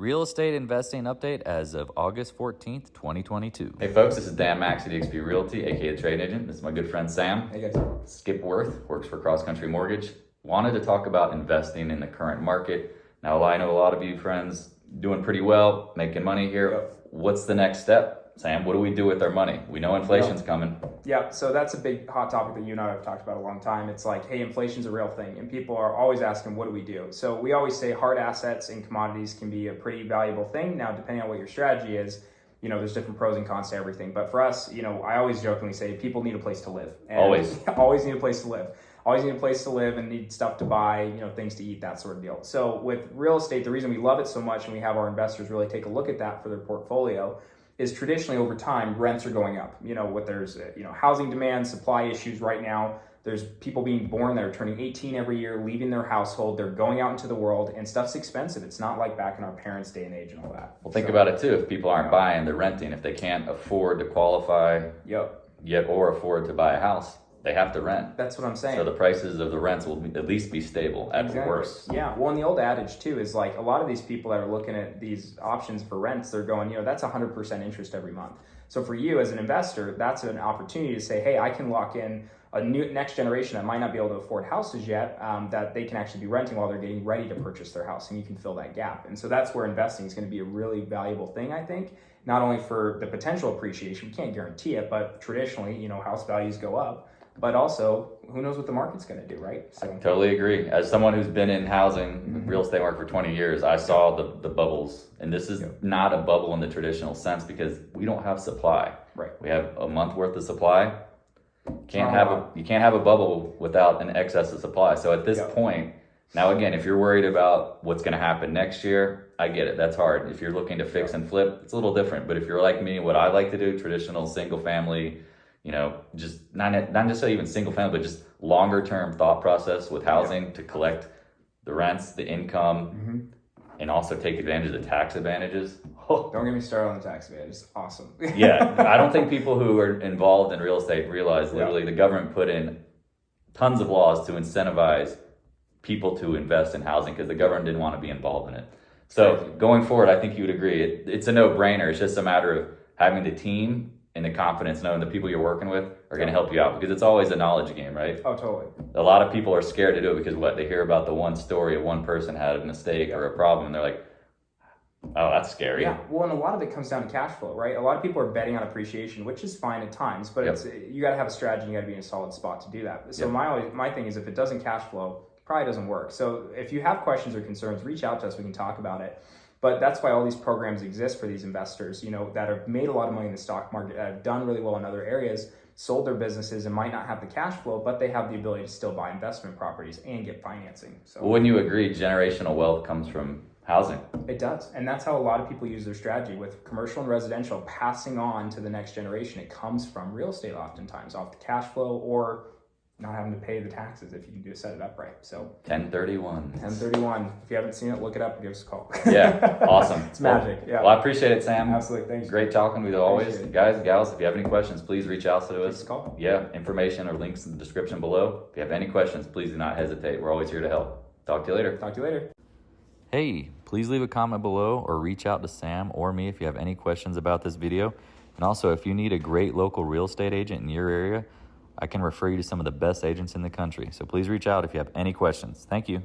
Real estate investing update as of August 14th, 2022. Hey folks, this is Dan Max at eXp Realty, aka the Trade Agent. This is my good friend Sam. Hey guys. Skip Worth, works for Cross Country Mortgage. Wanted to talk about investing in the current market. Now, I know a lot of you friends doing pretty well, making money here. Yep. What's the next step? Sam, what do we do with our money? We know inflation's coming. Yeah, so that's a big hot topic that you and I have talked about a long time. It's like, hey, inflation's a real thing, and people are always asking, what do we do? So we always say hard assets and commodities can be a pretty valuable thing. Now, depending on what your strategy is, there's different pros and cons to everything. But for us, I always jokingly say people need a place to live. And Always. Always need a place to live. Always need a place to live and need stuff to buy, things to eat, that sort of deal. So with real estate, the reason we love it so much and we have our investors really take a look at that for their portfolio is traditionally over time, rents are going up. There's housing demand, supply issues right now. There's people being born that are turning 18 every year, leaving their household. They're going out into the world, and stuff's expensive. It's not like back in our parents' day and age and all that. Well, think about it too. If people aren't buying, they're renting. If they can't afford to qualify yet or afford to buy a house, they have to rent. That's what I'm saying. So the prices of the rents will at least be stable at the worst. Yeah. Well, and the old adage too is like a lot of these people that are looking at these options for rents, they're going, that's 100% interest every month. So for you as an investor, that's an opportunity to say, hey, I can lock in a new next generation that might not be able to afford houses yet, that they can actually be renting while they're getting ready to purchase their house, and you can fill that gap. And so that's where investing is going to be a really valuable thing, I think, not only for the potential appreciation, we can't guarantee it, but traditionally, house values go up. But also, who knows what the market's going to do, right? So Totally agree. As someone who's been in housing, real estate market for 20 years, I saw the bubbles. And this is not a bubble in the traditional sense because we don't have supply. Right. We have a month worth of supply. You can't have a bubble without an excess of supply. So at this point, now again, if you're worried about what's going to happen next year, I get it. That's hard. If you're looking to fix and flip, it's a little different. But if you're like me, what I like to do, traditional single family, just not necessarily even single family, but just longer term thought process with housing to collect the rents, the income, and also take advantage of the tax advantages. Don't get me started on the tax advantage. It's awesome. Yeah, I don't think people who are involved in real estate realize literally the government put in tons of laws to incentivize people to invest in housing because the government didn't want to be involved in it. So going forward, I think you would agree. It's a no-brainer. It's just a matter of having the team and the confidence knowing the people you're working with are going to help you out because it's always a knowledge game, right? Oh, totally. A lot of people are scared to do it because they hear about the one story of one person had a mistake or a problem and they're like, oh, that's scary. Yeah, well, and a lot of it comes down to cash flow, right? A lot of people are betting on appreciation, which is fine at times, but you got to have a strategy, you got to be in a solid spot to do that. So my thing is if it doesn't cash flow, it probably doesn't work. So if you have questions or concerns, reach out to us, we can talk about it. But that's why all these programs exist for these investors, that have made a lot of money in the stock market, that have done really well in other areas, sold their businesses and might not have the cash flow, but they have the ability to still buy investment properties and get financing. So wouldn't you agree generational wealth comes from housing? It does. And that's how a lot of people use their strategy with commercial and residential passing on to the next generation. It comes from real estate oftentimes, off the cash flow or not having to pay the taxes if you can set it up right. So 1031. 1031. If you haven't seen it, look it up and give us a call. Yeah, awesome. It's magic. Yeah. Well, I appreciate it, Sam. Absolutely. Thanks. Great talking with you always. Guys and gals, if you have any questions, please reach out to us. Call. Yeah, information or links in the description below. If you have any questions, please do not hesitate. We're always here to help. Talk to you later. Talk to you later. Hey, please leave a comment below or reach out to Sam or me if you have any questions about this video. And also, if you need a great local real estate agent in your area, I can refer you to some of the best agents in the country. So please reach out if you have any questions. Thank you.